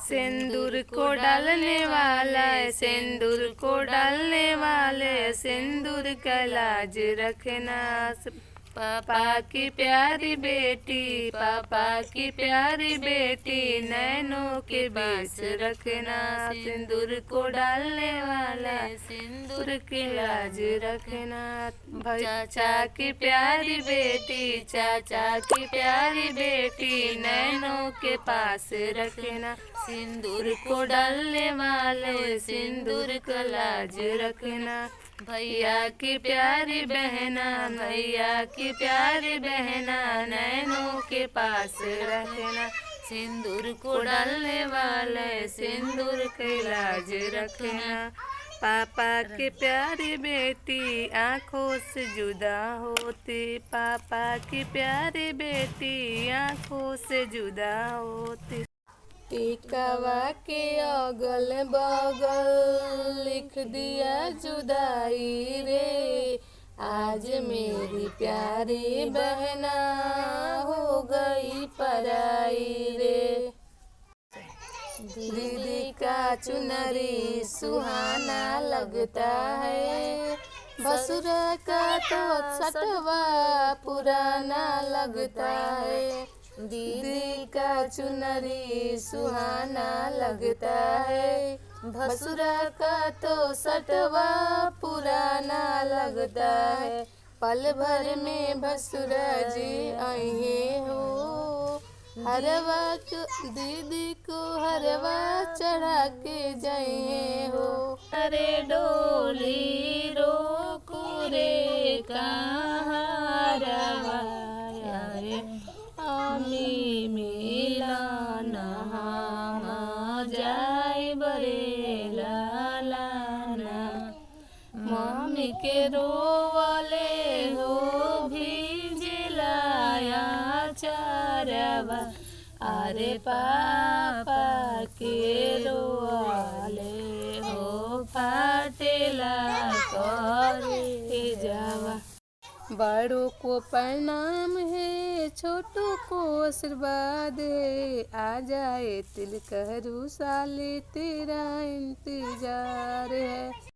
सिंदूर को डालने वाला है, सिंदूर को डालने वाले, सिंदूर का लाज रखना। पापा की प्यारी बेटी, पापा की प्यारी बेटी, नैनों के बीच रखना। सिंदूर को डालने वाला, सिंदूर की लाज रखना। चाचा की प्यारी बेटी, चाचा की प्यारी बेटी, नैनों के पास रखना। सिंदूर को डालने वाले, सिंदूर का लाज रखना। भैया की प्यारी बहना, भैया की प्यारी बहना, नैनों के पास रखना। सिंदूर को डालने वाले, सिंदूर की लाज रखना। पापा की प्यारी बेटी आँखों से जुदा होती, पापा की प्यारी बेटी आँखों से जुदा होती। टिकावा के अगल बगल लिख दिया जुदाई रे, आज मेरी प्यारी बहना हो गई पराई रे। दीदी का चुनरी सुहाना लगता है, भसुरा का तो सटवा पुराना लगता है। दीदी का चुनरी सुहाना लगता है, भसुरा का तो सटवा पुराना लगता है। पल भर में भसुरा जी आए हो, हरवा दीदी को हरवा चढ़ा के जाए हो। अरे डोली रोको रे कहाँ रवा रे, आमी मिला नहा जाए बरे लालाना। मम्मी के रोवाले हो भिजलाया चारवा, अरे पापा के रोवाले हो फाटेला करे जावा। बड़ों को प्रणाम है, छोटों को आशीर्वाद है, आ जाए तिलक हरू साले तेरा इंतजार है।